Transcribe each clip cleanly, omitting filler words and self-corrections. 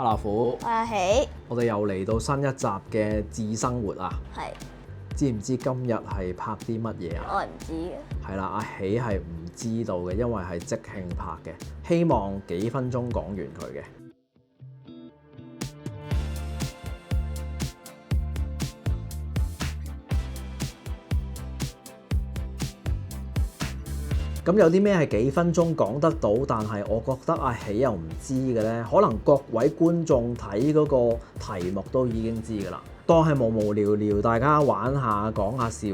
Hello，虎，阿喜，我哋又嚟到新一集嘅智生活啊！係，知唔知今日係拍啲乜嘢啊？我係唔知嘅。係啦，阿喜係唔知道嘅，因為係即興拍嘅，希望幾分鐘講完佢嘅。咁有啲咩係幾分鐘講得到，但係我覺得阿喜又唔知嘅呢？可能各位觀眾睇嗰個題目都已經知㗎啦。當係無無聊聊，大家玩下講下小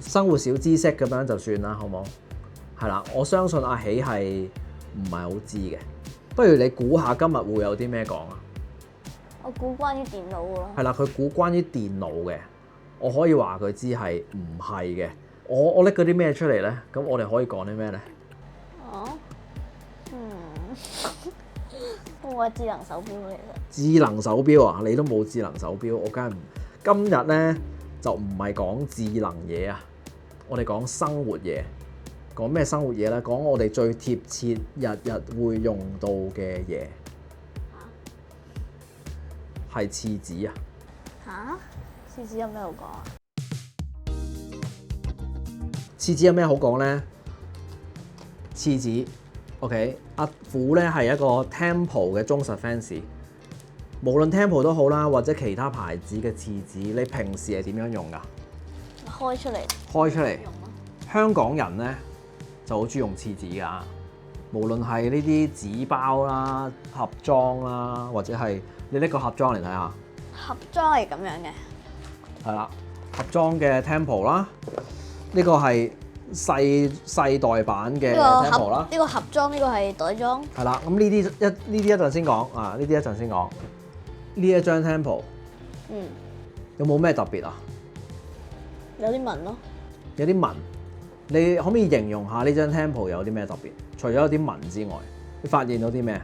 生活小知識咁樣就算啦，好冇？係啦，我相信阿喜係唔係好知嘅。不如你估下今日會有啲咩講啊？我估關於電腦嘅咯。係啦，佢估關於電腦嘅，我可以話佢知係唔係嘅。我拎嗰啲咩出嚟咧？咁我哋可以講啲咩咧？哦，我係智能手錶其實。智能手錶啊？你都冇智能手錶，我梗係唔。今日咧就唔係講智能嘢啊，我哋講生活嘢。講咩生活嘢咧？講我哋最貼切、日日會用到嘅嘢。係廁紙啊！嚇？廁紙有咩好講啊？廁紙有咩好講呢？廁紙 ，OK， 阿虎咧係一個 Temple 嘅忠實 fans， 無論 Temple 都好啦，或者其他牌子嘅廁紙，你平時係點樣用㗎？開出嚟。開出嚟。用咯。香港人咧就好中意用廁紙㗎，無論係呢啲紙包啦、盒裝啦，或者係你拎個盒裝嚟睇下。盒裝係咁樣嘅。係啦，盒裝嘅 Temple 啦。呢個係細袋版嘅 Temple 啦。呢個盒裝，呢個係袋裝。係啦，咁呢啲一陣先講啊，呢啲一陣先講。呢一張 Temple，有冇咩特別啊？有啲紋咯。有啲紋，你可唔可以形容下呢張 Temple 有啲咩特別？除咗有啲紋之外，你發現到啲咩？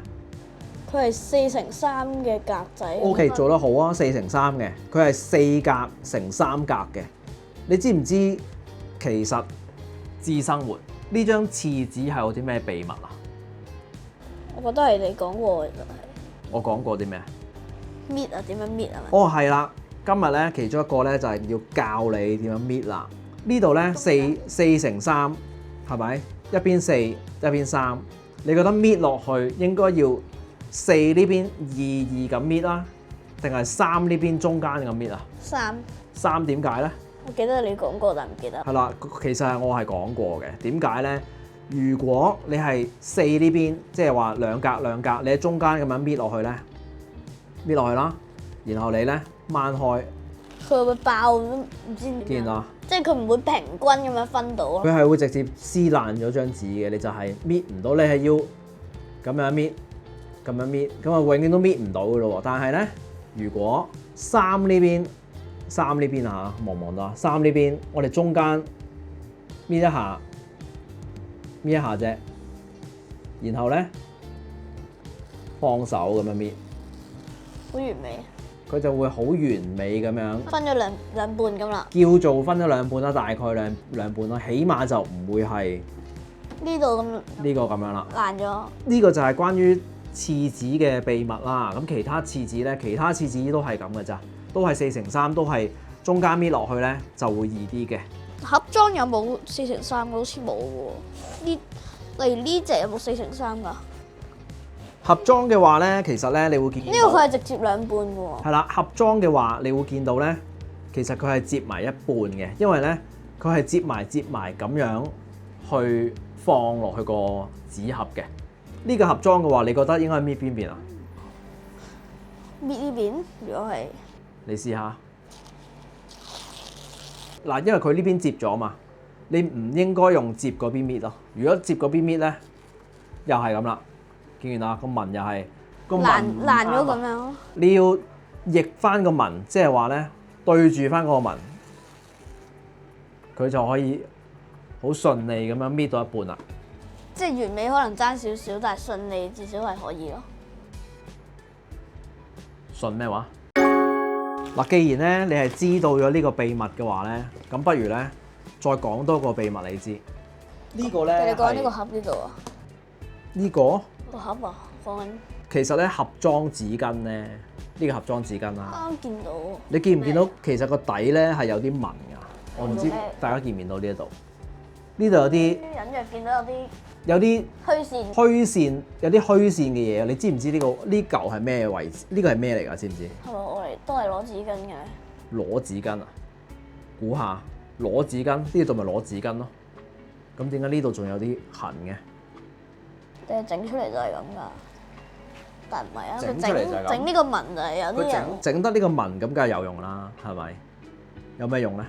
佢係4×3嘅格仔。OK， 做得好啊，4×3嘅，佢係4格乘3格嘅。你知唔知？其實智生活呢張廁紙係有啲咩秘密啊？我覺得係你講過嘅，就係。我講過啲咩？搣啊，點樣搣啊？哦，係啦，今日咧其中一個咧就係要教你點樣搣啦。呢度咧4×3係咪？一邊4一邊3，你覺得搣落去應該要4呢邊2咁搣啦，定係3呢邊中間咁搣啊？3點解咧？我記得你講過，但唔記得。係啦，其實我係講過嘅。點解咧？如果你係4呢邊，即係話兩格，你喺中間咁樣搣落去咧，搣落去啦，然後你咧掹開，佢會爆都唔知點。見啦，即係佢唔會平均咁樣分到咯。佢係會直接撕爛咗張紙嘅，你就係搣唔到，你係要咁樣搣，咁樣搣，咁啊永遠都搣唔到嘅咯喎。但係咧，如果3呢邊啊，望唔望到啊？3呢邊，我哋中間搣一下啫，然後咧放手咁樣搣，好完美。佢就會好完美咁樣分咗兩半咁啦。叫做分咗兩半啦，大概兩半啦，起碼就唔會係呢度咁呢個咁樣啦。爛咗。呢個就係關於廁紙嘅秘密啦。咁其他廁紙咧，其他廁紙都係咁嘅咋。都係4×3，都係中間搣落去咧就會易啲嘅。盒裝有冇4×3嘅？好似冇喎。例如呢隻有冇4×3㗎？盒裝嘅話咧，其實咧你會見到呢個佢係直接兩半嘅喎。係啦，盒裝嘅話，你會見到咧，其實佢係摺埋一半嘅，因為咧佢係摺埋咁樣去放落去個紙盒嘅。呢個盒裝嘅話，你覺得應該係搣邊邊啊？搣呢邊，如果係。你試下嗱，因為佢呢邊摺咗嘛，你唔應該用摺嗰邊搣咯。如果摺嗰邊搣咧，又係咁啦，見唔見啊？個紋又係個紋爛咗咁樣。你要逆翻個紋，即係話咧對住翻個紋，佢就可以好順利咁樣搣到一半啦。即係完美可能爭少少，但係順利至少係可以咯。順咩話？嗱，既然咧你係知道咗呢個秘密嘅話咧，咁不如咧再講多個秘密你知。呢個咧你講呢個盒呢度啊？呢個個盒啊，講緊其實咧盒裝紙巾咧，呢個盒裝紙巾啦，啱見到。你見唔見到其實個底咧係有啲紋㗎？我唔知咩大家見唔見到呢一度？呢度有啲隱約見到有啲虛線。虛線，有啲虛線嘅嘢。你知唔知呢嚿係咩位置？呢個係咩嚟㗎？知唔知？係咪我哋都係攞紙巾嘅？攞紙巾啊？估下，攞紙巾呢度咪攞紙巾咯？咁點解呢度仲有啲痕嘅？定係整出嚟就係咁㗎？但唔係啊，整出嚟就係咁整呢個紋就係有啲人整得呢個紋咁，梗係有用啦，係咪？有咩用咧？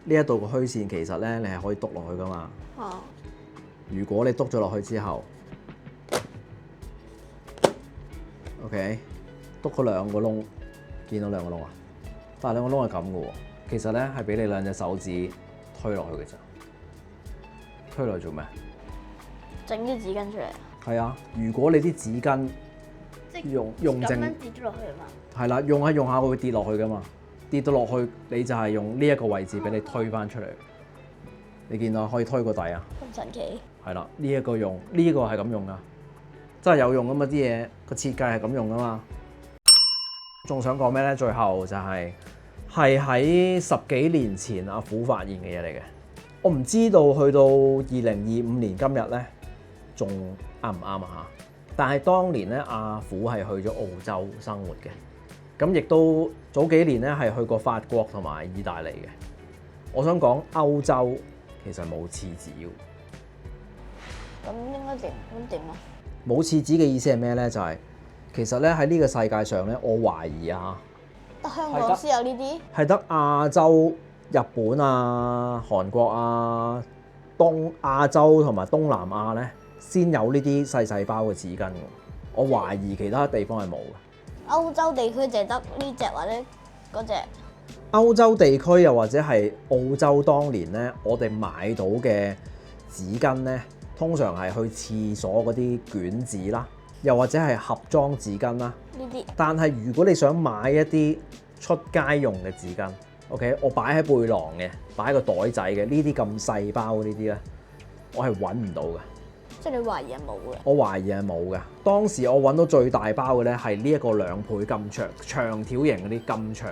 呢一度個虛線其實咧，你係可以篤落去噶嘛。啊，如果你篤咗落去之後，OK，篤嗰兩個窿，見到兩個窿啊？但係兩個窿係咁嘅喎，其實咧係俾你兩隻手指推落去嘅啫。推落去做咩？整啲紙巾出嚟。係啊，如果你啲紙巾用正，跌咗落去嘛。係啦，用下佢會跌落去噶嘛，跌到落去你就係用呢一個位置俾你推返出嚟。你見到可以推個底啊？咁神奇。係啦，呢一個用，呢個係咁用噶，真係有用噶嘛，啲嘢個設計係咁用噶嘛。仲想講咩咧？最後就係喺10幾年前阿虎發現嘅嘢嚟嘅。我唔知道去到2025年今日咧，仲啱唔啱啊嚇？但係當年咧，阿虎係去咗澳洲生活嘅，咁亦都早幾年咧係去過法國同埋意大利嘅。我想講歐洲其實冇廁紙嘅。咁應該點？咁點啊？冇廁紙嘅意思係咩咧？就係、其實咧喺呢個世界上咧，我懷疑啊，得香港先有呢啲？係得亞洲、日本啊、韓國啊、亞洲同埋東南亞咧，先有呢啲細細包嘅紙巾嘅。我懷疑其他地方係冇嘅。歐洲地區就係得呢隻或者嗰隻。歐洲地區又或者係澳洲當年咧，我哋買到嘅紙巾咧，通常係去廁所嗰啲卷紙啦，又或者係盒裝紙巾啦。呢啲。但係如果你想買一啲出街用嘅紙巾，OK，我擺喺背囊嘅，擺喺個袋仔嘅，呢啲咁細包呢啲咧，我係揾唔到嘅。即係你懷疑係冇嘅？我懷疑係冇嘅。當時我揾到最大包嘅咧，係呢一個2倍咁長條型嗰啲咁長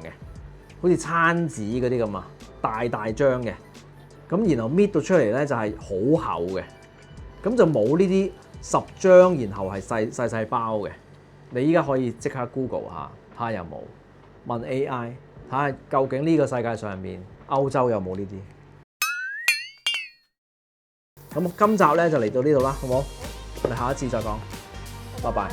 嘅，好似餐紙嗰啲咁啊，大張嘅。咁然後搣到出嚟咧就係好厚嘅，咁就冇呢啲10張，然後係細包嘅。你依家可以即刻 Google 下，睇下有冇問 AI，睇下究竟呢個世界上面歐洲有冇呢啲。咁今集咧就嚟到呢度啦，好冇？我哋下一次再講，拜拜。